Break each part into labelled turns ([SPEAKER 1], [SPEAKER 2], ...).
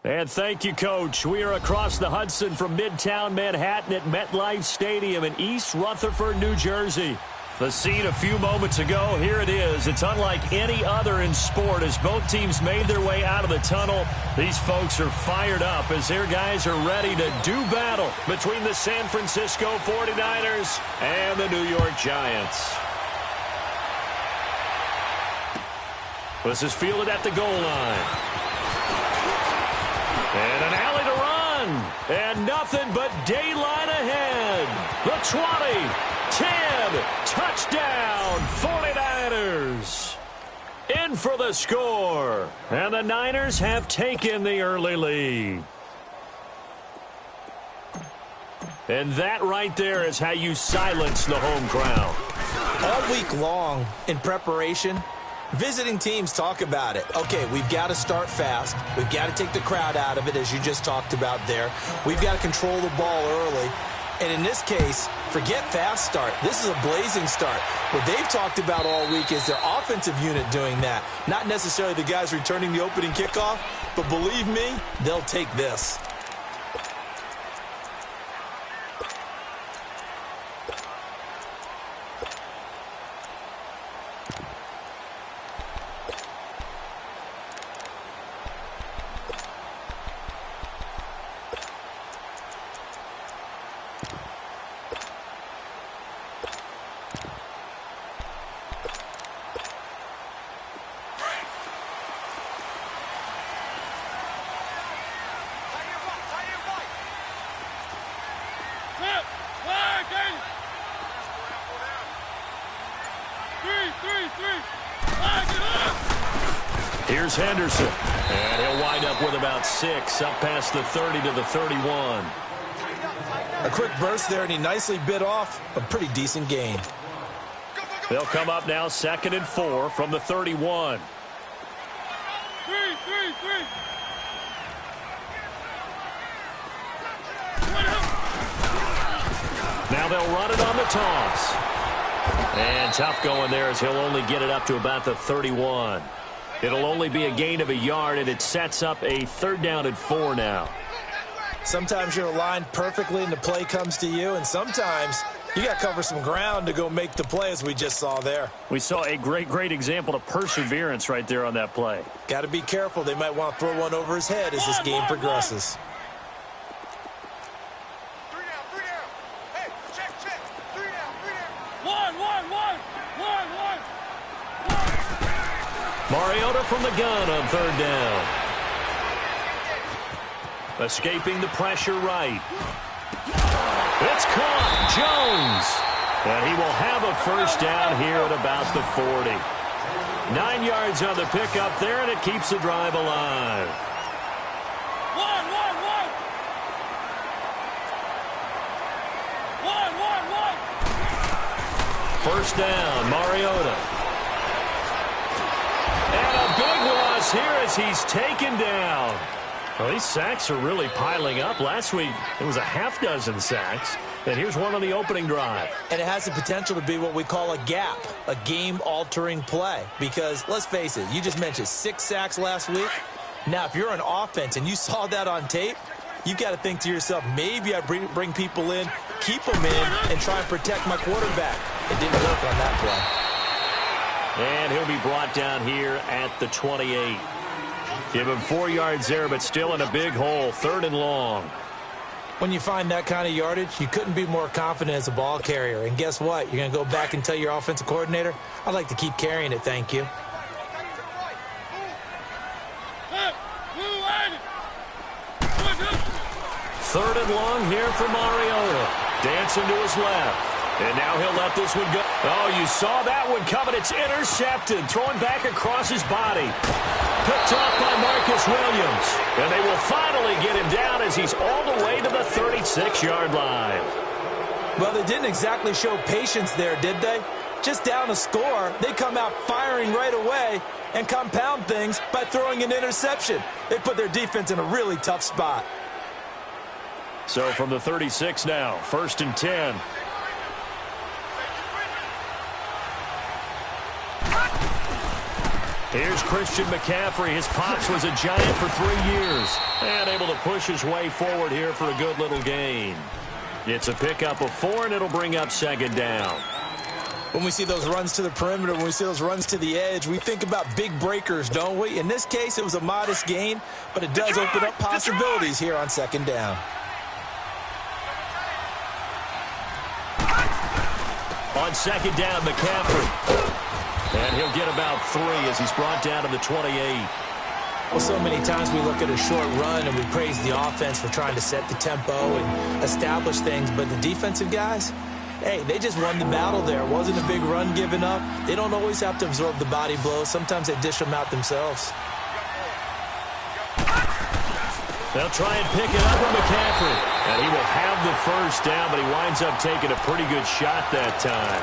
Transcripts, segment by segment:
[SPEAKER 1] And thank you, Coach. We are across the Hudson from Midtown Manhattan at MetLife Stadium in East Rutherford, New Jersey. The scene a few moments ago, here it is. It's unlike any other in sport as both teams made their way out of the tunnel. These folks are fired up as their guys are ready to do battle between the San Francisco 49ers and the New York Giants. This is fielded at the goal line. And an alley to run. And nothing but daylight ahead. The 20, 10, touchdown, 49ers. In for the score. And the Niners have taken the early lead. And that right there is how you silence the home crowd.
[SPEAKER 2] All week long in preparation, visiting teams talk about it. Okay, we've got to start fast. We've got to take the crowd out of it, as you just talked about there. We've got to control the ball early. And in this case, forget fast start. This is a blazing start. What they've talked about all week is their offensive unit doing that. Not necessarily the guys returning the opening kickoff, but believe me, they'll take this.
[SPEAKER 1] Here's Henderson, and he'll wind up with about 6, up past the 30 to the 31.
[SPEAKER 2] A quick burst there, and he nicely bit off a pretty decent gain.
[SPEAKER 1] They'll come up now 2nd and 4 from the 31. Now they'll run it on the toss. And tough going there as he'll only get it up to about the 31. It'll only be a gain of a yard, and it sets up a 3rd down and 4 now.
[SPEAKER 2] Sometimes you're aligned perfectly and the play comes to you, and sometimes you got to cover some ground to go make the play, as we just saw there.
[SPEAKER 1] We saw a great example of perseverance right there on that play.
[SPEAKER 2] Got to be careful. They might want to throw one over his head as this game progresses.
[SPEAKER 1] Mariota from the gun on 3rd down. Escaping the pressure right. It's caught. Jones. And he will have a 1st down here at about the 40. 9 yards on the pickup there, and it keeps the drive alive. First down, Mariota. And a big loss here as he's taken down. Well, these sacks are really piling up. Last week, it was a half-dozen sacks. And here's one on the opening drive.
[SPEAKER 2] And it has the potential to be what we call a gap, a game-altering play. Because, let's face it, you just mentioned 6 sacks last week. Now, if you're an offense and you saw that on tape, you've got to think to yourself, maybe I bring people in, keep them in, and try and protect my quarterback. It didn't work on that play.
[SPEAKER 1] And he'll be brought down here at the 28. Give him 4 yards there, but still in a big hole, 3rd and long.
[SPEAKER 2] When you find that kind of yardage, you couldn't be more confident as a ball carrier. And guess what? You're going to go back and tell your offensive coordinator, I'd like to keep carrying it, thank you.
[SPEAKER 1] Third and long here for Mariota. Dancing to his left. And now he'll let this one go. Oh, you saw that one coming. It's intercepted. Throwing back across his body. Picked off by Marcus Williams. And they will finally get him down as he's all the way to the 36-yard line.
[SPEAKER 2] Well, they didn't exactly show patience there, did they? Just down a score, they come out firing right away and compound things by throwing an interception. They put their defense in a really tough spot.
[SPEAKER 1] So from the 36 now, 1st and 10. Here's Christian McCaffrey. His pops was a Giant for 3 years. And able to push his way forward here for a good little gain. It's a pickup of 4, and it'll bring up second down.
[SPEAKER 2] When we see those runs to the perimeter, when we see those runs to the edge, we think about big breakers, don't we? In this case, it was a modest gain, but it does open up possibilities here on second down.
[SPEAKER 1] On second down, McCaffrey. And he'll get about 3 as he's brought down to the 28.
[SPEAKER 2] Well, so many times we look at a short run and we praise the offense for trying to set the tempo and establish things, but the defensive guys, hey, they just won the battle there. It wasn't a big run given up. They don't always have to absorb the body blows. Sometimes they dish them out themselves.
[SPEAKER 1] They'll try and pick it up with McCaffrey. And he will have the first down, but he winds up taking a pretty good shot that time.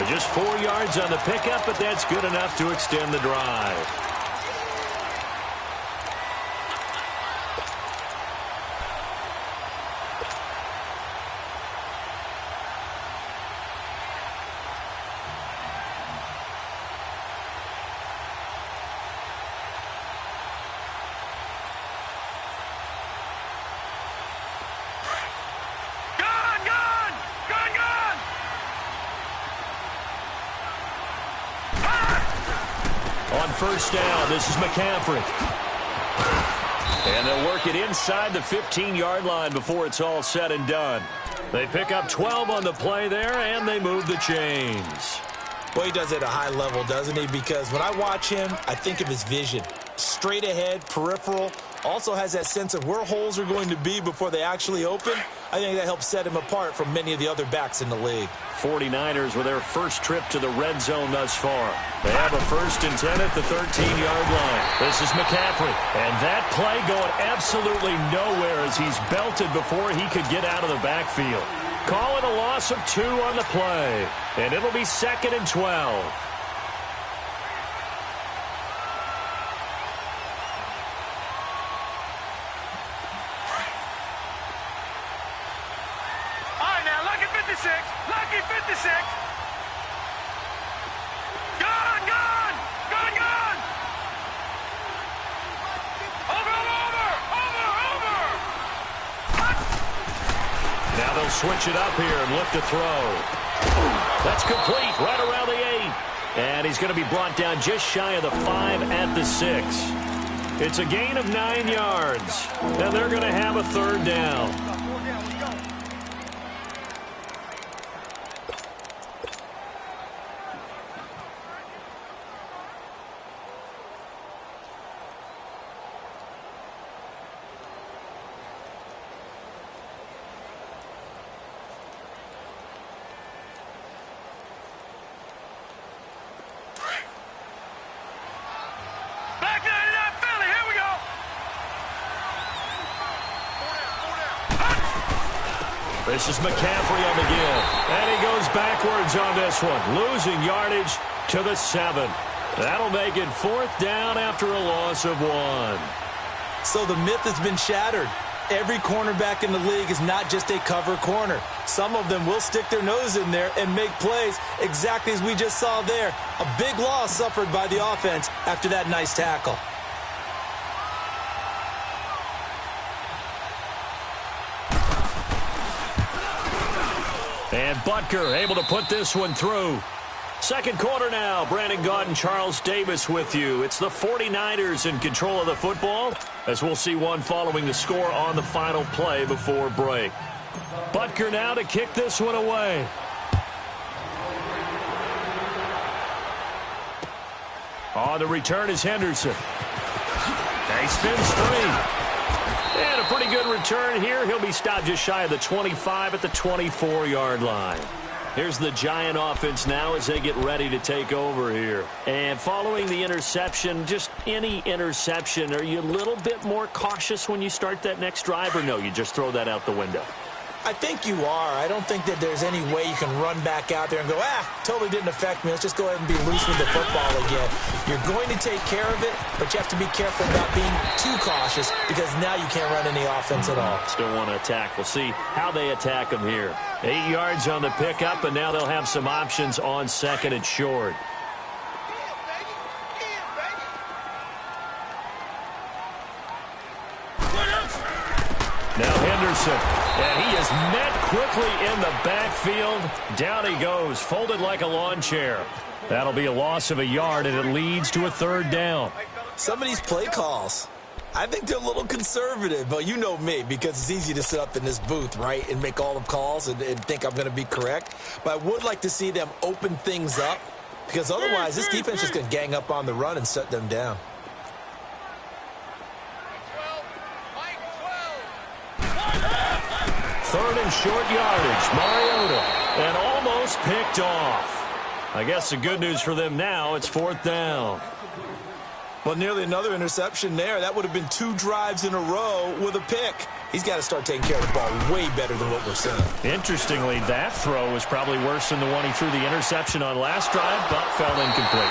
[SPEAKER 1] Just 4 yards on the pickup, but that's good enough to extend the drive. On first down, this is McCaffrey. And they'll work it inside the 15-yard line before it's all said and done. They pick up 12 on the play there, and they move the chains.
[SPEAKER 2] Well, he does it at a high level, doesn't he? Because when I watch him, I think of his vision. Straight ahead, peripheral, also has that sense of where holes are going to be before they actually open. I think that helps set him apart from many of the other backs in the league.
[SPEAKER 1] 49ers with their first trip to the red zone thus far. They have a 1st and 10 at the 13-yard line. This is McCaffrey. And that play going absolutely nowhere as he's belted before he could get out of the backfield. Call it a loss of 2 on the play. And it'll be 2nd and 12.
[SPEAKER 3] Lucky 56. Gone. Over.
[SPEAKER 1] Now they'll switch it up here and look to throw. That's complete right around the 8. And he's going to be brought down just shy of the 5 at the 6. It's a gain of 9 yards. And they're going to have a 3rd down. This is McCaffrey on the give. And he goes backwards on this one, losing yardage to the 7. That'll make it 4th down after a loss of 1.
[SPEAKER 2] So the myth has been shattered. Every cornerback in the league is not just a cover corner. Some of them will stick their nose in there and make plays exactly as we just saw there. A big loss suffered by the offense after that nice tackle.
[SPEAKER 1] And Butker able to put this one through. Second quarter now. Brandon Gaudin, Charles Davis with you. It's the 49ers in control of the football, as we'll see one following the score on the final play before break. Butker now to kick this one away. On the return is Henderson. And he spins free. And a pretty good return here. He'll be stopped just shy of the 25 at the 24-yard line. Here's the Giant offense now as they get ready to take over here. And following the interception, just any interception, are you a little bit more cautious when you start that next drive, or no, you just throw that out the window?
[SPEAKER 2] I think you are. I don't think that there's any way you can run back out there and go, totally didn't affect me. Let's just go ahead and be loose with the football again. You're going to take care of it, but you have to be careful about being too cautious because now you can't run any offense at all.
[SPEAKER 1] Still want to attack. We'll see how they attack them here. 8 yards on the pickup, and now they'll have some options on 2nd and short. Hudson. And he is met quickly in the backfield. Down he goes, folded like a lawn chair. That'll be a loss of a yard, and it leads to a third down.
[SPEAKER 2] Some of these play calls, I think they're a little conservative, but you know me, because it's easy to sit up in this booth, right, and make all the calls and think I'm going to be correct. But I would like to see them open things up, because otherwise this defense is going to gang up on the run and shut them down.
[SPEAKER 1] Third and short yardage, Mariota, and almost picked off. I guess the good news for them now, it's fourth down.
[SPEAKER 2] Well, nearly another interception there. That would have been 2 drives in a row with a pick. He's got to start taking care of the ball way better than what we're seeing.
[SPEAKER 1] Interestingly, that throw was probably worse than the one he threw the interception on last drive, but fell incomplete.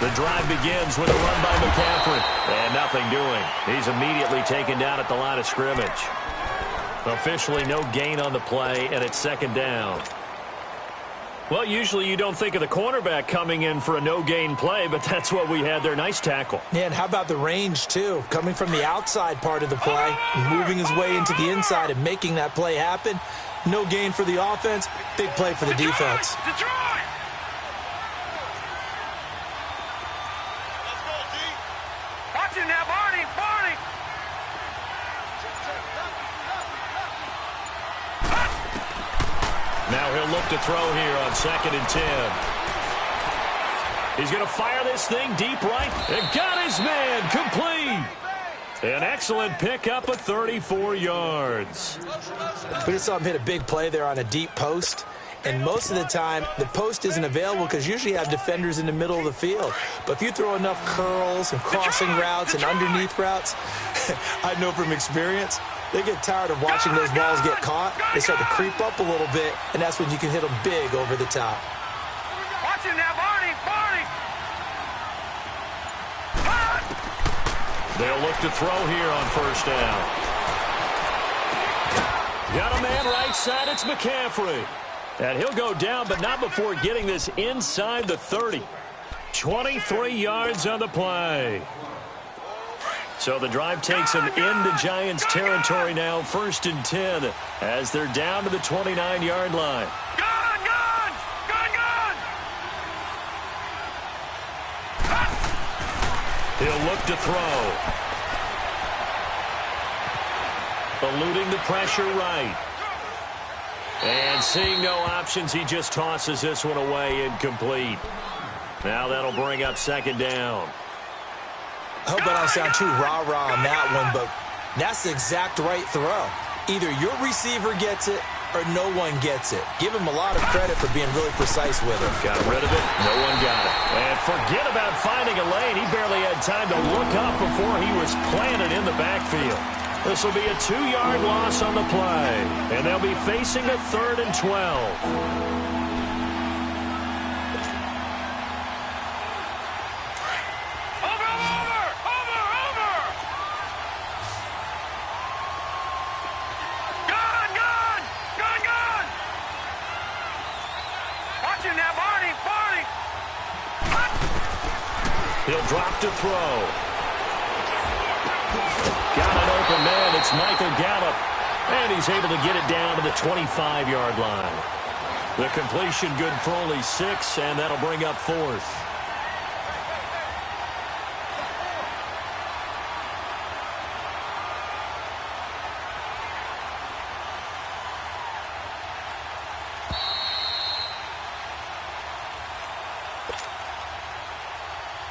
[SPEAKER 1] The drive begins with a run by McCaffrey. And nothing doing. He's immediately taken down at the line of scrimmage. Officially no gain on the play, and it's second down. Well, usually you don't think of the cornerback coming in for a no-gain play, but that's what we had there. Nice tackle.
[SPEAKER 2] Yeah, and how about the range, too? Coming from the outside part of the play, moving his way into the inside and making that play happen. No gain for the offense, big play for the defense.
[SPEAKER 1] Now he'll look to throw here on 2nd and 10. He's going to fire this thing deep right. And got his man complete. An excellent pickup of 34 yards.
[SPEAKER 2] We just saw him hit a big play there on a deep post. And most of the time, the post isn't available because usually you have defenders in the middle of the field. But if you throw enough curls and crossing routes and underneath routes, I know from experience, they get tired of watching those balls get caught. They start to creep up a little bit, and that's when you can hit them big over the top.
[SPEAKER 3] Watch it now, Barney!
[SPEAKER 1] They'll look to throw here on first down. Got a man right side. It's McCaffrey. And he'll go down, but not before getting this inside the 30. 23 yards on the play. So the drive takes them into Giants territory now, 1st and 10, as they're down to the 29-yard line.
[SPEAKER 3] Gun!
[SPEAKER 1] He'll look to throw. Eluding the pressure right. And seeing no options, he just tosses this one away, incomplete. Now that'll bring up 2nd down.
[SPEAKER 2] I hope I don't sound too rah-rah on that one, but that's the exact right throw. Either your receiver gets it or no one gets it. Give him a lot of credit for being really precise with it.
[SPEAKER 1] Got rid of it. No one got it. And forget about finding a lane. He barely had time to look up before he was planted in the backfield. This will be a 2-yard loss on the play, and they'll be facing a 3rd and 12. He'll drop to throw. Got an open man. It's Michael Gallup. And he's able to get it down to the 25-yard line. The completion good for only 6, and that'll bring up 4th.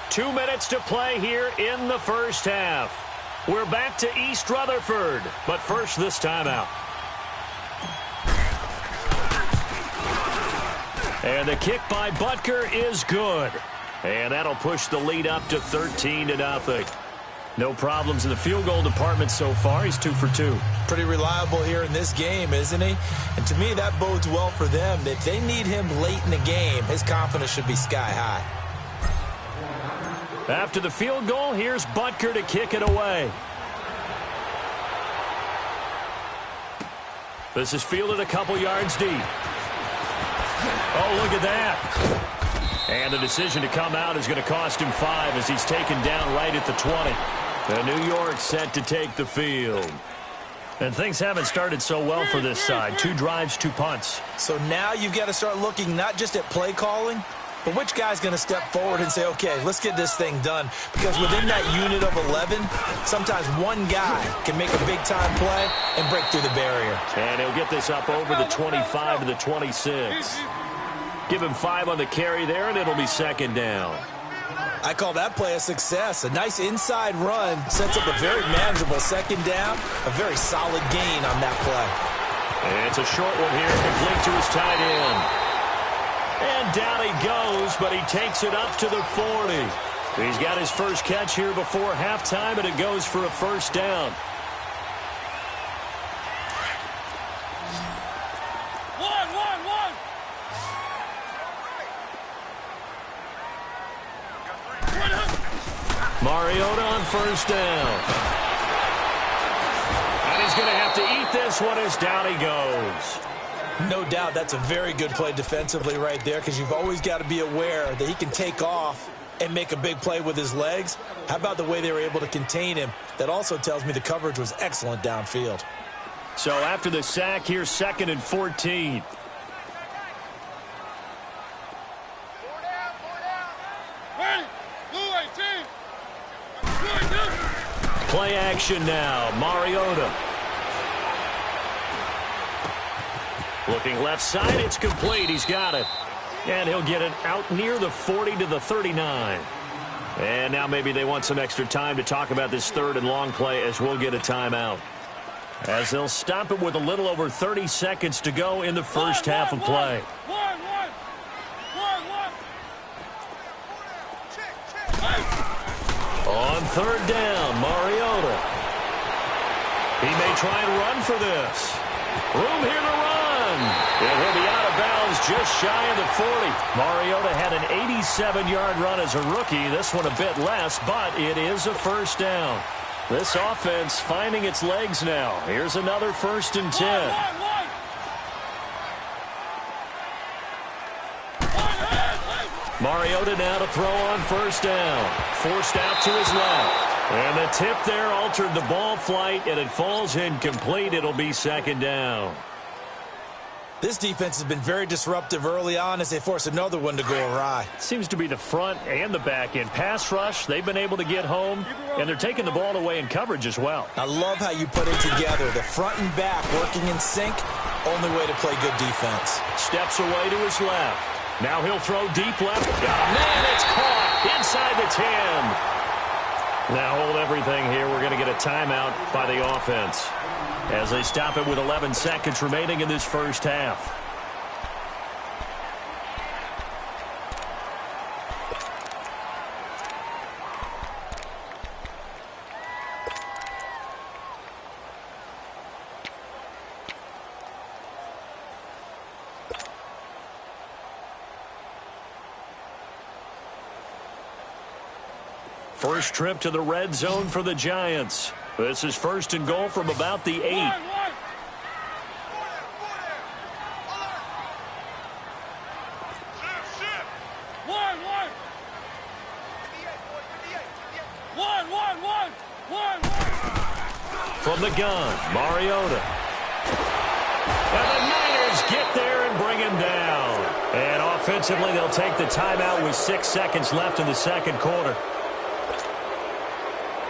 [SPEAKER 1] Two minutes to play here in the first half. We're back to East Rutherford, but first this timeout. And the kick by Butker is good. And that'll push the lead up to 13-0. No problems in the field goal department so far. He's 2 for 2.
[SPEAKER 2] Pretty reliable here in this game, isn't he? And to me, that bodes well for them. If they need him late in the game, his confidence should be sky high.
[SPEAKER 1] After the field goal, here's Butker to kick it away. This is fielded a couple yards deep. Oh, look at that. And the decision to come out is going to cost him 5 as he's taken down right at the 20. The New York set to take the field. And things haven't started so well for this side. 2 drives, 2 punts.
[SPEAKER 2] So now you've got to start looking not just at play calling, but which guy's going to step forward and say, okay, let's get this thing done. Because within that unit of 11, sometimes one guy can make a big-time play and break through the barrier.
[SPEAKER 1] And he'll get this up over the 25 to the 26. Give him 5 on the carry there, and it'll be second down.
[SPEAKER 2] I call that play a success. A nice inside run sets up a very manageable second down, a very solid gain on that play.
[SPEAKER 1] And it's a short one here, complete to his tight end. And down he goes, but he takes it up to the 40. He's got his first catch here before halftime, and it goes for a first down. Mariota on first down. And he's going to have to eat this one as down he goes.
[SPEAKER 2] No doubt that's a very good play defensively right there, because you've always got to be aware that he can take off and make a big play with his legs. How about the way they were able to contain him? That also tells me the coverage was excellent downfield.
[SPEAKER 1] So after the sack, here's 2nd and 14. Play action now. Mariota. Looking left side, it's complete. He's got it. And he'll get it out near the 40 to the 39. And now maybe they want some extra time to talk about this 3rd and long play as we'll get a timeout. As they'll stop it with a little over 30 seconds to go in the first half of play. On 3rd down, Mariota. He may try and run for this. Room here to run. And he'll be out of bounds just shy of the 40. Mariota had an 87-yard run as a rookie. This one a bit less, but it is a first down. This offense finding its legs now. Here's another 1st and 10. Mariota now to throw on first down. Forced out to his left. And the tip there altered the ball flight, and it falls incomplete. It'll be 2nd down.
[SPEAKER 2] This defense has been very disruptive early on as they force another one to go awry.
[SPEAKER 1] Seems to be the front and the back end. Pass rush, they've been able to get home, and they're taking the ball away in coverage as well.
[SPEAKER 2] I love how you put it together. The front and back working in sync, only way to play good defense.
[SPEAKER 1] Steps away to his left. Now he'll throw deep left. Man, it's caught inside the 10. Now hold everything here. We're going to get a timeout by the offense as they stop it with 11 seconds remaining in this first half. First trip to the red zone for the Giants. This is 1st and goal from about the 8. From the gun, Mariota. And the Niners get there and bring him down. And offensively, they'll take the timeout with 6 seconds left in the second quarter.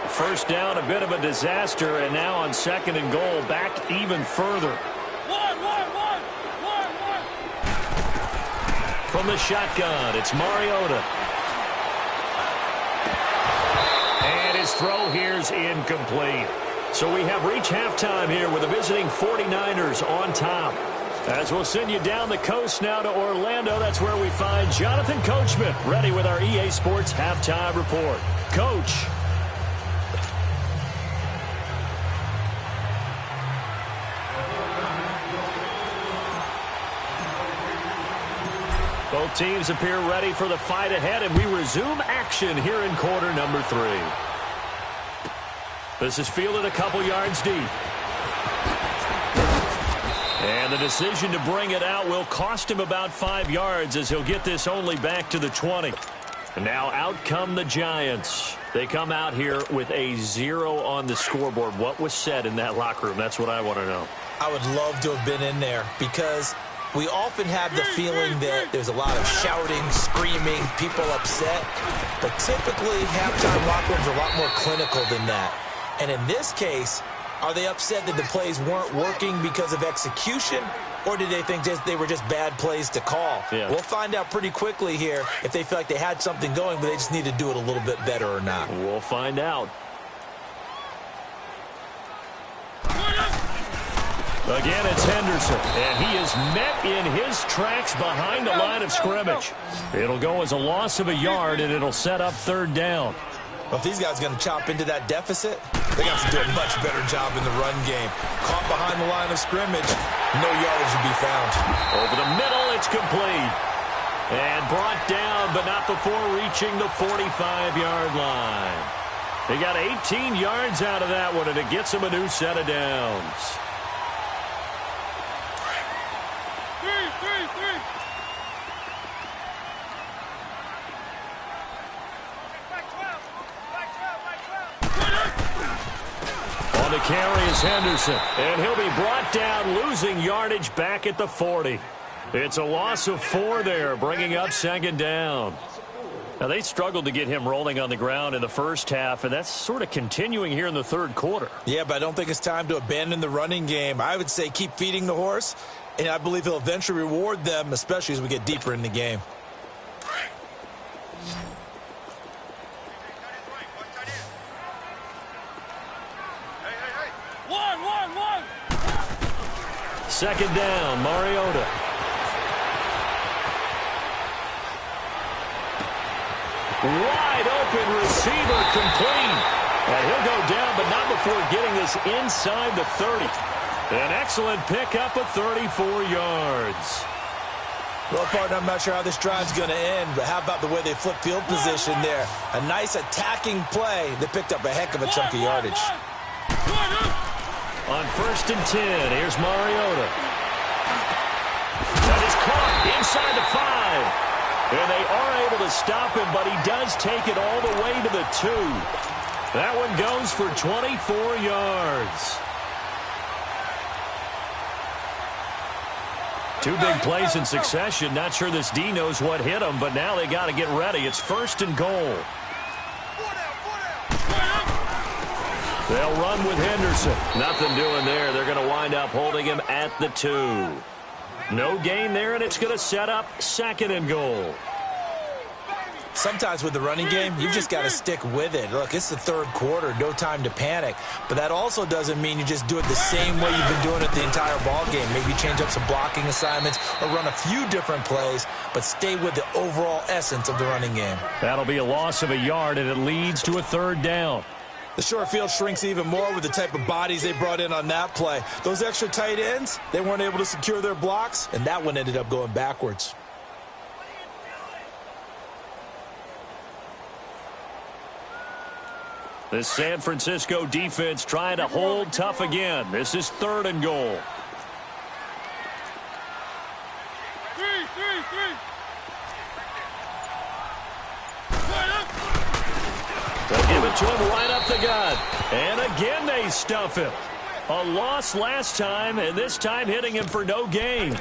[SPEAKER 1] First down, a bit of a disaster, and now on 2nd and goal, back even further. From the shotgun, it's Mariota. And his throw here's incomplete. So we have reached halftime here with the visiting 49ers on top. As we'll send you down the coast now to Orlando, that's where we find Jonathan Coachman ready with our EA Sports Halftime Report. Coach. Both teams appear ready for the fight ahead, and we resume action here in quarter number 3. This is fielded a couple yards deep. And the decision to bring it out will cost him about 5 yards as he'll get this only back to the 20. And now out come the Giants. They come out here with a 0 on the scoreboard. What was said in that locker room? That's what I want to know.
[SPEAKER 2] I would love to have been in there because we often have the feeling that there's a lot of shouting, screaming, people upset. But typically, halftime locker rooms are a lot more clinical than that. And in this case, are they upset that the plays weren't working because of execution? Or did they think they were just bad plays to call?
[SPEAKER 1] Yeah.
[SPEAKER 2] We'll find out pretty quickly here if they feel like they had something going, but they just need to do it a little bit better or not.
[SPEAKER 1] We'll find out. Again, it's Henderson, and he is met in his tracks behind the line of scrimmage. It'll go as a loss of a yard, and it'll set up 3rd down.
[SPEAKER 2] Well, if these guys are going to chop into that deficit, they got to do a much better job in the run game. Caught behind the line of scrimmage, no yardage to be found.
[SPEAKER 1] Over the middle, it's complete. And brought down, but not before reaching the 45-yard line. They got 18 yards out of that one, and it gets them a new set of downs. On the carry is Henderson, and he'll be brought down, losing yardage back at the 40. It's a loss of 4 there, bringing up 2nd down. Now, they struggled to get him rolling on the ground in the first half, and that's sort of continuing here in the 3rd quarter.
[SPEAKER 2] Yeah, but I don't think it's time to abandon the running game. I would say keep feeding the horse, and I believe he'll eventually reward them, especially as we get deeper in the game.
[SPEAKER 1] Second down, Mariota. Wide open receiver, complete. And he'll go down, but not before getting this inside the 30. An excellent pickup of 34 yards.
[SPEAKER 2] Well, partner, I'm not sure how this drive's going to end, but how about the way they flip field position there? A nice attacking play that picked up a heck of a chunk of yardage.
[SPEAKER 1] On 1st and 10, here's Mariota. That is caught inside the 5. And they are able to stop him, but he does take it all the way to the 2. That one goes for 24 yards. 2 big plays in succession. Not sure this D knows what hit him, but now they got to get ready. It's 1st and goal. They'll run with Henderson. Nothing doing there. They're going to wind up holding him at the 2. No gain there, and it's going to set up 2nd and goal.
[SPEAKER 2] Sometimes with the running game, you've just got to stick with it. Look, it's the 3rd quarter, no time to panic. But that also doesn't mean you just do it the same way you've been doing it the entire ball game. Maybe change up some blocking assignments or run a few different plays, but stay with the overall essence of the running game.
[SPEAKER 1] That'll be a loss of a yard, and it leads to a 3rd down.
[SPEAKER 2] The short field shrinks even more with the type of bodies they brought in on that play. Those extra tight ends, they weren't able to secure their blocks, and that one ended up going backwards.
[SPEAKER 1] This San Francisco defense trying to hold tough again. This is 3rd and goal. They'll give it to him right up the gut. And again they stuff him. A loss last time, and this time hitting him for no gain.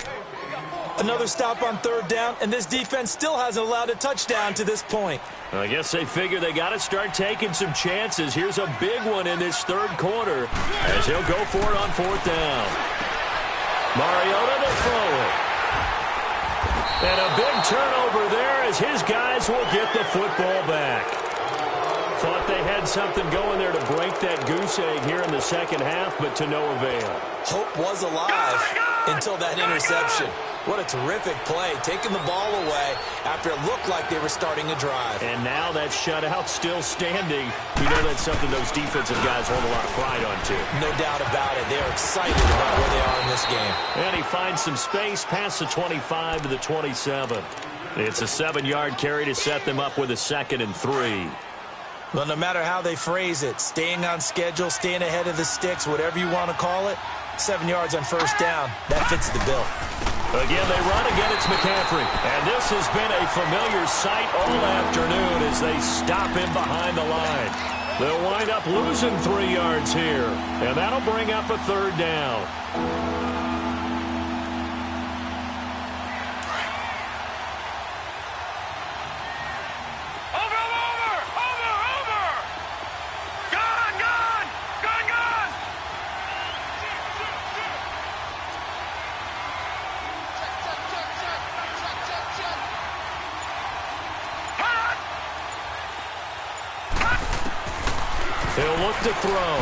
[SPEAKER 2] Another stop on 3rd down, and this defense still hasn't allowed a touchdown to this point.
[SPEAKER 1] I guess they figure they got to start taking some chances. Here's a big one in this 3rd quarter as he'll go for it on 4th down. Mariota to throw it. And a big turnover there as his guys will get the football back. Thought they had something going there to break that goose egg here in the 2nd half, but to no avail.
[SPEAKER 2] Hope was alive until that interception. What a terrific play, taking the ball away after it looked like they were starting a drive.
[SPEAKER 1] And now that shutout still standing. You know that's something those defensive guys hold a lot of pride on, too.
[SPEAKER 2] No doubt about it. They're excited about where they are in this game.
[SPEAKER 1] And he finds some space past the 25 to the 27. It's a 7-yard carry to set them up with a 2nd and 3.
[SPEAKER 2] Well, no matter how they phrase it, staying on schedule, staying ahead of the sticks, whatever you want to call it, 7 yards on first down, that fits the bill.
[SPEAKER 1] Again, they run. Again, it's McCaffrey. And this has been a familiar sight all afternoon as they stop him behind the line. They'll wind up losing 3 yards here, and that'll bring up a 3rd down. He'll look to throw.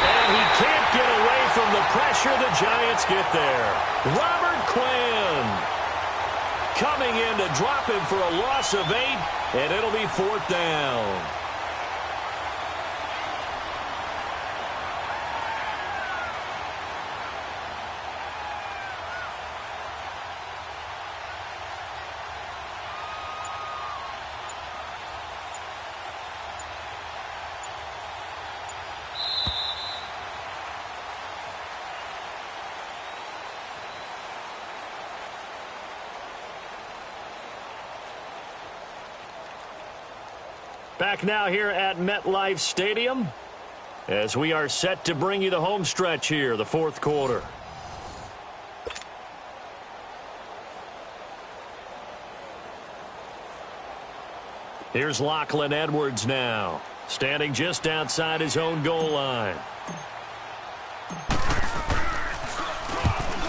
[SPEAKER 1] And he can't get away from the pressure. The Giants get there. Robert Quinn coming in to drop him for a loss of 8, and it'll be 4th down. Back now here at MetLife Stadium as we are set to bring you the home stretch here, the 4th quarter. Here's Lachlan Edwards now, standing just outside his own goal line.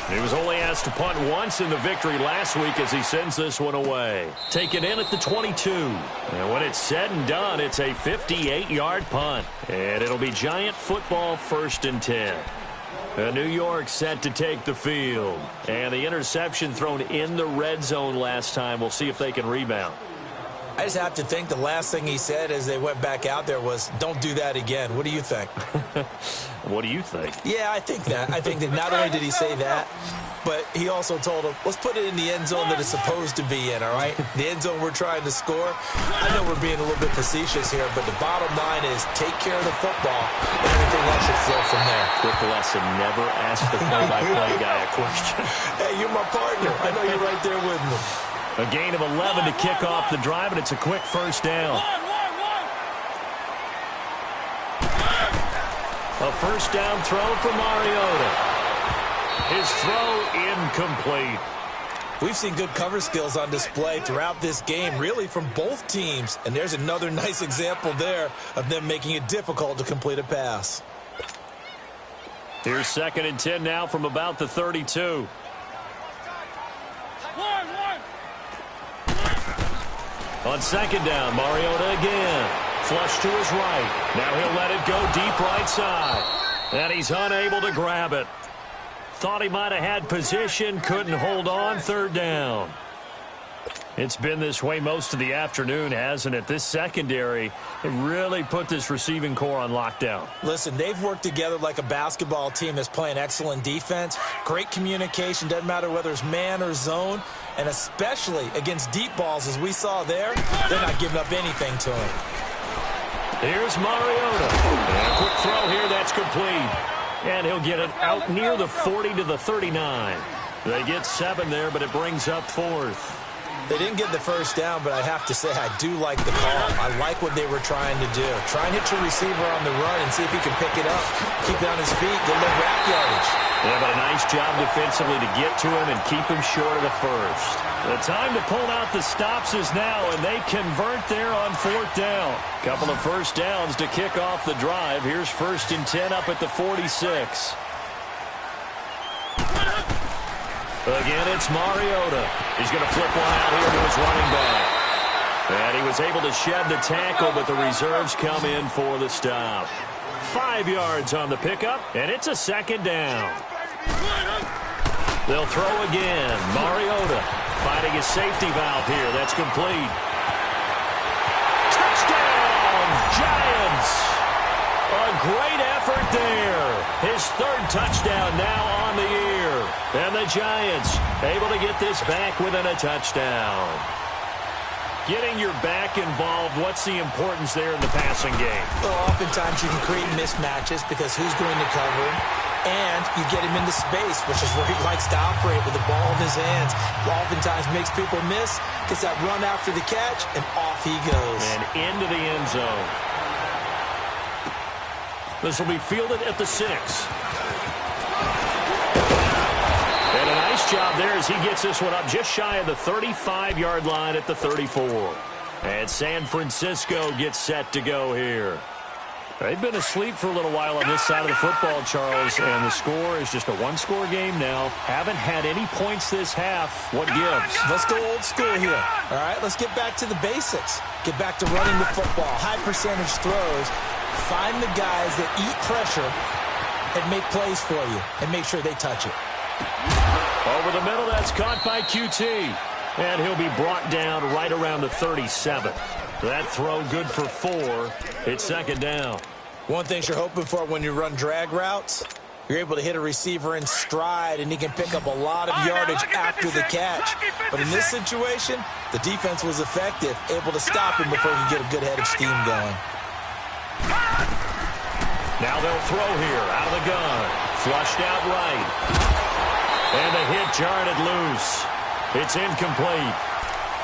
[SPEAKER 1] He was only asked to punt once in the victory last week as he sends this one away. Taken in at the 22. And when it's said and done, it's a 58-yard punt. And it'll be Giant football 1st and 10. New York set to take the field. And the interception thrown in the red zone last time. We'll see if they can rebound.
[SPEAKER 2] I just have to think the last thing he said as they went back out there was, don't do that again. What do you think?
[SPEAKER 1] What do you think?
[SPEAKER 2] Yeah, I think that. I think that not only did he say that, but he also told him, let's put it in the end zone that it's supposed to be in, all right? The end zone we're trying to score. I know we're being a little bit facetious here, but the bottom line is take care of the football, and everything else should flow from there.
[SPEAKER 1] Quick lesson, never ask the play-by-play guy a question.
[SPEAKER 2] Hey, you're my partner. I know you're right there with me.
[SPEAKER 1] A gain of 11 to kick off the drive, and it's a quick 1st down. A 1st down throw for Mariota. His throw incomplete.
[SPEAKER 2] We've seen good cover skills on display throughout this game, really from both teams. And there's another nice example there of them making it difficult to complete a pass.
[SPEAKER 1] Here's 2nd and 10 now from about the 32. On 2nd down, Mariota again. Flush to his right. Now he'll let it go deep right side. And he's unable to grab it. Thought he might have had position, couldn't hold on. 3rd down. It's been this way most of the afternoon, hasn't it? This secondary, it really put this receiving core on lockdown.
[SPEAKER 2] Listen, they've worked together like a basketball team that's playing excellent defense. Great communication, doesn't matter whether it's man or zone. And especially against deep balls, as we saw there, they're not giving up anything to him.
[SPEAKER 1] Here's Mariota. And a quick throw here, that's complete. And he'll get it out near the 40 to the 39. They get 7 there, but it brings up 4th.
[SPEAKER 2] They didn't get the 1st down, but I have to say I do like the call. I like what they were trying to do. Try and hit your receiver on the run and see if he can pick it up. Keep it on his feet, get a little rack yardage.
[SPEAKER 1] Yeah, but a nice job defensively to get to him and keep him short of the 1st. The time to pull out the stops is now, and they convert there on 4th down. Couple of 1st downs to kick off the drive. Here's 1st and 10 up at the 46. Again, it's Mariota. He's going to flip one out here to his running back. And he was able to shed the tackle, but the reserves come in for the stop. 5 yards on the pickup, and it's a 2nd down. They'll throw again. Mariota finding his safety valve here. That's complete. Touchdown, Giants. A great effort there. His third touchdown now on the year. And the Giants able to get this back within a touchdown. Getting your back involved, what's the importance there in the passing game?
[SPEAKER 2] Well, oftentimes you can create mismatches because who's going to cover him? And you get him into space, which is where he likes to operate with the ball in his hands. Oftentimes makes people miss, gets that run after the catch, and off he goes.
[SPEAKER 1] And into the end zone. This will be fielded at the 6. And a nice job there as he gets this one up just shy of the 35-yard line at the 34. And San Francisco gets set to go here. They've been asleep for a little while on this side of the football, Charles, and the score is just a one-score game now. Haven't had any points this half. What gives?
[SPEAKER 2] Let's go old school here. All right, let's get back to the basics. Get back to running the football, high percentage throws. Find the guys that eat pressure and make plays for you and make sure they touch it.
[SPEAKER 1] Over the middle, that's caught by QT. And he'll be brought down right around the 37. That throw good for 4. It's second down.
[SPEAKER 2] One thing you're hoping for when you run drag routes, you're able to hit a receiver in stride, and he can pick up a lot of yardage after the catch. But in this situation, the defense was effective, able to stop him before he could get a good head of steam going.
[SPEAKER 1] Now they'll throw here out of the gun. Flushed out right. And the hit jarred it loose. It's incomplete.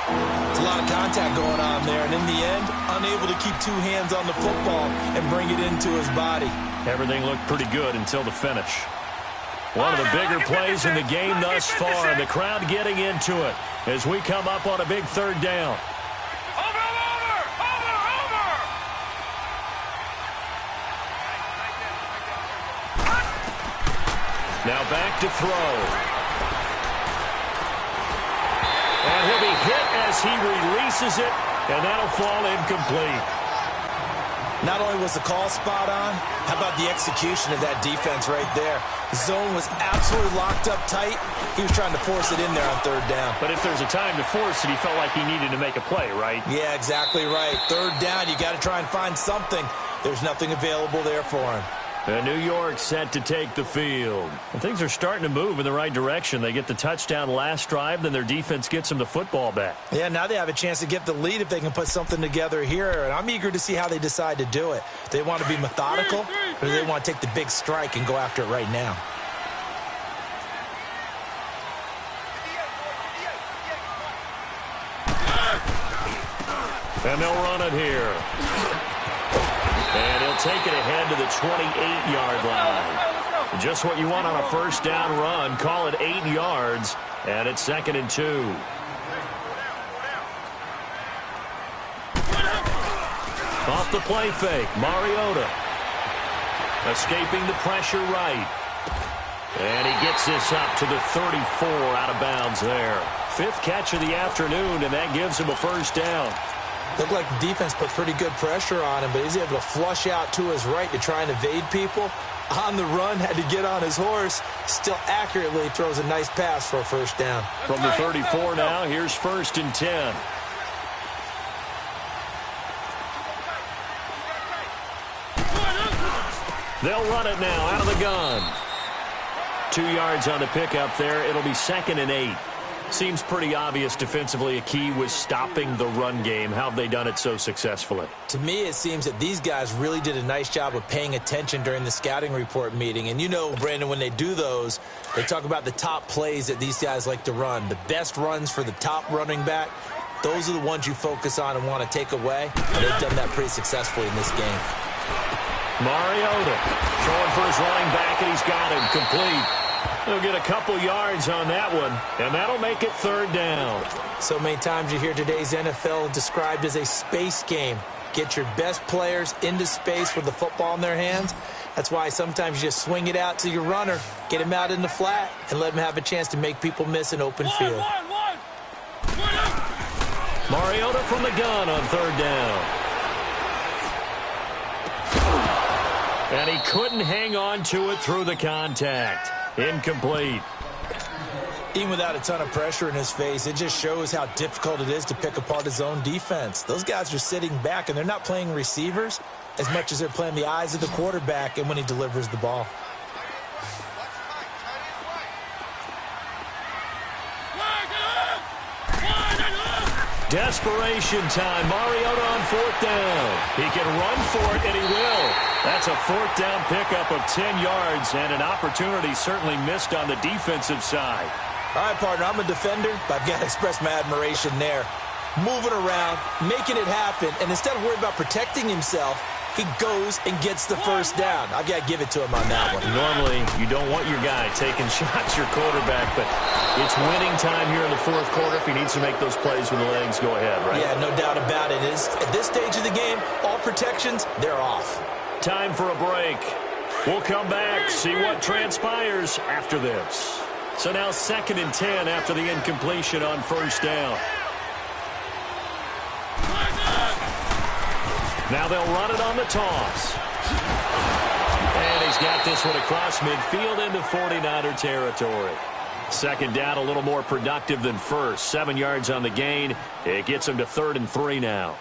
[SPEAKER 2] There's a lot of contact going on there, and in the end, unable to keep 2 hands on the football and bring it into his body.
[SPEAKER 1] Everything looked pretty good until the finish. One of the bigger plays in the game thus far, and the crowd getting into it as we come up on a big third down. Now back to throw. And he'll be hit as he releases it, and that'll fall incomplete.
[SPEAKER 2] Not only was the call spot on, how about the execution of that defense right there? The zone was absolutely locked up tight. He was trying to force it in there on third down.
[SPEAKER 1] But if there's a time to force it, he felt like he needed to make a play, right?
[SPEAKER 2] Yeah, exactly right. Third down, you got to try and find something. There's nothing available there for him.
[SPEAKER 1] And New York set to take the field. And things are starting to move in the right direction. They get the touchdown last drive, then their defense gets them the football back.
[SPEAKER 2] Yeah, now they have a chance to get the lead if they can put something together here. And I'm eager to see how they decide to do it. Do they want to be methodical, or do they want to take the big strike and go after it right now?
[SPEAKER 1] And they'll run it here. And he'll take it ahead to the 28-yard line. Just what you want on a first down run. Call it 8 yards, and it's 2nd and 2. Off the play fake, Mariota. Escaping the pressure right. And he gets this up to the 34 out of bounds there. 5th catch of the afternoon, and that gives him a first down.
[SPEAKER 2] Looked like the defense put pretty good pressure on him, but he's able to flush out to his right to try and evade people. On the run, had to get on his horse. Still accurately throws a nice pass for a first down.
[SPEAKER 1] From the 34 now, here's 1st and 10. They'll run it now out of the gun. 2 yards on the pickup there. It'll be 2nd and 8. Seems pretty obvious defensively a key was stopping the run game. How have they done it so successfully?
[SPEAKER 2] To me, it seems that these guys really did a nice job of paying attention during the scouting report meeting. And you know, Brandon, when they do those, they talk about the top plays that these guys like to run. The best runs for the top running back, those are the ones you focus on and want to take away. And they've done that pretty successfully in this game.
[SPEAKER 1] Mariota throwing for his running back, and he's got him complete. He'll get a couple yards on that one, and that'll make it 3rd down.
[SPEAKER 2] So many times you hear today's NFL described as a space game. Get your best players into space with the football in their hands. That's why sometimes you just swing it out to your runner, get him out in the flat, and let him have a chance to make people miss an open field.
[SPEAKER 1] Mariota from the gun on 3rd down. And he couldn't hang on to it through the contact. Incomplete.
[SPEAKER 2] Even without a ton of pressure in his face, it just shows how difficult it is to pick apart his own defense. Those guys are sitting back, and they're not playing receivers as much as they're playing the eyes of the quarterback and when he delivers the ball.
[SPEAKER 1] Desperation time. Mariota on 4th down. He can run for it, and he will. That's a 4th down pickup of 10 yards, and an opportunity certainly missed on the defensive side.
[SPEAKER 2] All right, partner, I'm a defender, but I've got to express my admiration there. Moving around, making it happen, and instead of worrying about protecting himself, he goes and gets the first down. I've got to give it to him on that one.
[SPEAKER 1] Normally, you don't want your guy taking shots, your quarterback, but it's winning time here in the 4th quarter. If he needs to make those plays with the legs, go ahead, right?
[SPEAKER 2] Yeah, no doubt about it. At this stage of the game, all protections, they're off.
[SPEAKER 1] Time for a break. We'll come back, see what transpires after this. So now 2nd and 10 after the incompletion on 1st down. Now they'll run it on the toss. And he's got this one across midfield into 49er territory. 2nd down, a little more productive than first. 7 yards on the gain. It gets him to 3rd and 3 now.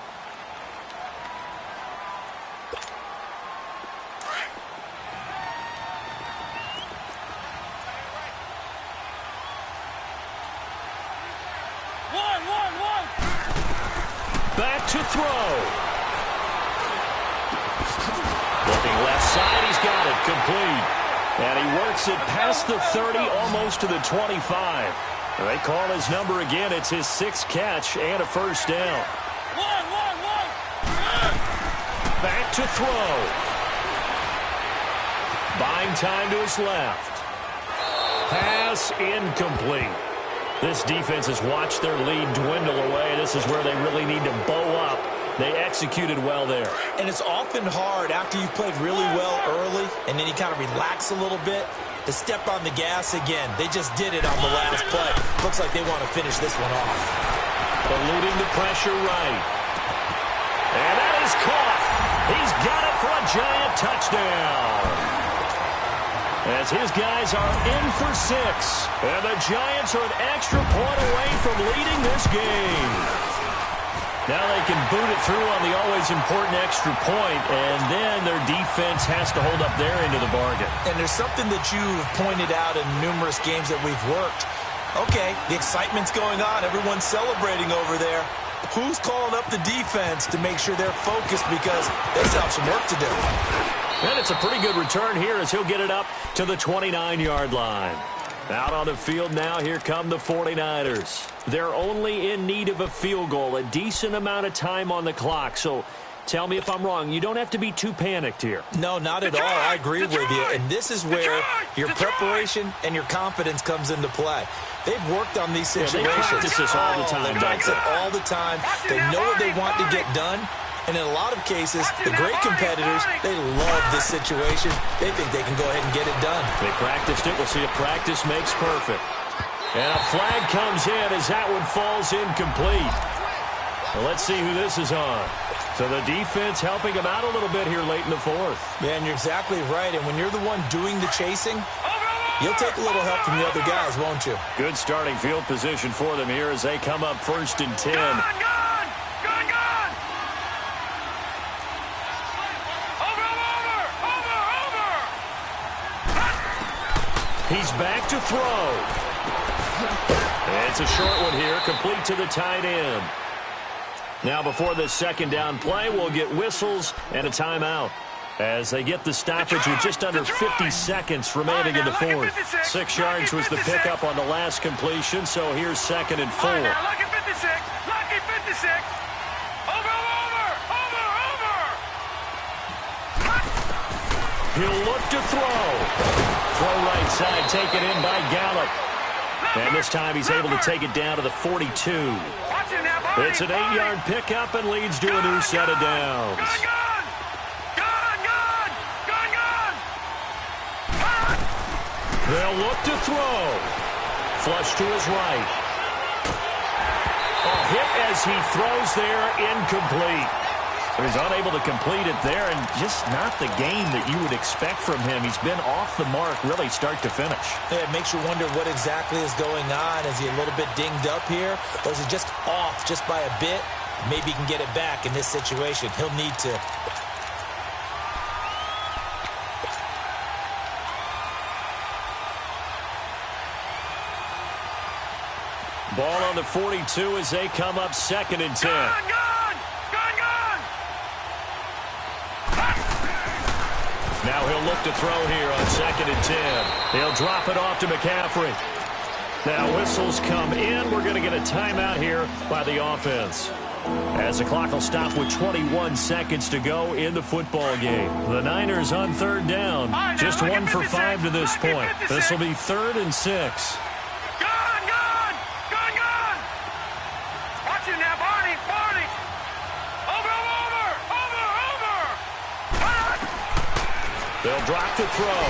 [SPEAKER 1] Back to throw. Looking left side, he's got it, complete. And he works it past the 30, almost to the 25. They call his number again. It's his 6th catch and a 1st down. Back to throw. Buying time to his left. Pass incomplete. This defense has watched their lead dwindle away. This is where they really need to bow up. They executed well there. And it's often hard after you've played really well early and then you kind of relax a little bit to step on the gas again. They just did it on the last play. Looks like they want to finish this one off. Eluding the pressure right. And that is caught. He's got it for a giant touchdown. As his guys are in for 6. And the Giants are an extra point away from leading this game. Now they can boot it through on the always important extra point, and then their defense has to hold up their end of the bargain. And there's something that you've pointed out in numerous games that we've worked. Okay, the excitement's going on. Everyone's celebrating over there. Who's calling up the defense to make sure they're focused because they still have some work to do? And it's a pretty good return here as he'll get it up to the 29-yard line. Out on the field now, here come the 49ers. They're only in need of a field goal, a decent amount of time on the clock. So tell me if I'm wrong. You don't have to be too panicked here. No, not at all. I agree with you. And this is where your preparation and your confidence comes into play. They've worked on these situations. They practice this all the time.
[SPEAKER 2] They practice it all the time. They know what they want to get done. And in a lot of cases, the great competitors, they love this situation. They think they can go ahead and get it done. They practiced it. We'll see if practice makes perfect. And a flag comes in as that one falls incomplete. Well, let's see who this is on. So the defense helping him out a little bit here late in the 4th. Yeah, and you're exactly right. And when you're the one doing the chasing, you'll take a little help from the other guys, won't you? Good starting field position for them here as they come up 1st and 10. He's back to throw. It's a short one here, complete to the tight end. Now before this 2nd down play, we'll get whistles and a timeout as they get the stoppage with just under 50 seconds remaining in the 4th. 6 yards was the pickup on the last completion, so here's 2nd and 4.
[SPEAKER 3] Lucky 56. Lucky 56. Over.
[SPEAKER 1] He'll look to throw. Throw right side, taken in by Gallup. And this time he's able to take it down to the 42. It's an 8-yard pickup and leads to a new set of downs. They'll look to throw. Flush to his right. A hit as he throws there, incomplete. So he's unable to complete it there, and just not the game that you would expect from him. He's been off the mark really start to finish.
[SPEAKER 2] Yeah, it makes you wonder what exactly is going on. Is he a little bit dinged up here, or is he just off just by a bit? Maybe he can get it back in this situation. He'll need to.
[SPEAKER 1] Ball on the 42 as they come up 2nd and 10.
[SPEAKER 3] Gone!
[SPEAKER 1] Now he'll look to throw here on 2nd and 10. He'll drop it off to McCaffrey. Now whistles come in. We're going to get a timeout here by the offense, as the clock will stop with 21 seconds to go in the football game. The Niners on 3rd down. Just 1 for 5 to this point. This will be 3rd and 6.
[SPEAKER 3] Watch it now, Barney. Over.
[SPEAKER 1] They'll drop the throw.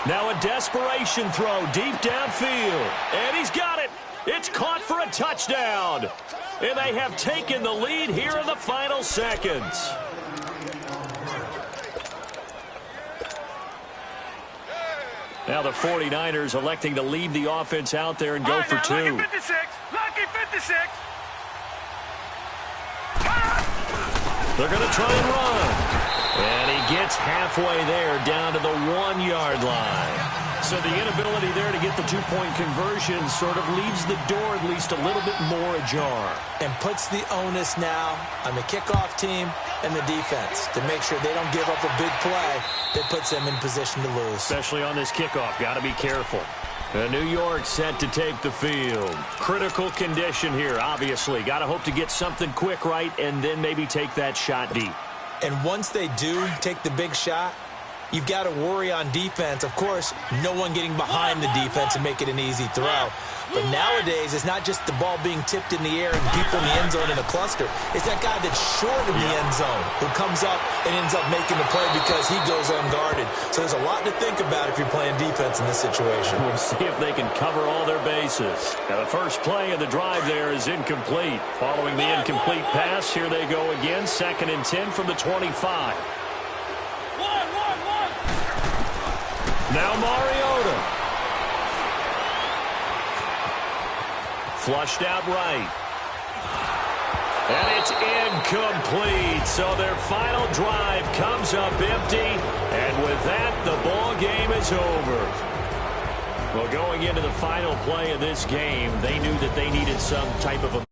[SPEAKER 1] Now a desperation throw deep downfield. And he's got it. It's caught for a touchdown. And they have taken the lead here in the final seconds. Now the 49ers electing to leave the offense out there and go for 2.
[SPEAKER 3] Lucky 56.
[SPEAKER 1] They're going to try and run. And he gets halfway there down to the 1-yard line. So the inability there to get the 2-point conversion sort of leaves the door at least a little bit more ajar.
[SPEAKER 2] And puts the onus now on the kickoff team and the defense to make sure they don't give up a big play that puts them in position to lose.
[SPEAKER 1] Especially on this kickoff. Got to be careful. New York set to take the field. Critical condition here, obviously. Got to hope to get something quick right and then maybe take that shot deep.
[SPEAKER 2] And once they do take the big shot, you've got to worry on defense. Of course, no one getting behind the defense and make it an easy throw. But nowadays, it's not just the ball being tipped in the air and people in the end zone in a cluster. It's that guy that's short of the end zone who comes up and ends up making the play because he goes unguarded. So there's a lot to think about if you're playing defense in this situation.
[SPEAKER 1] We'll see if they can cover all their bases. Now, the first play of the drive there is incomplete. Following the incomplete pass, here they go again. 2nd and 10 from the 25. Now Mariota. Flushed out right. And it's incomplete. So their final drive comes up empty. And with that, the ball game is over. Well, going into the final play of this game, they knew that they needed some type of a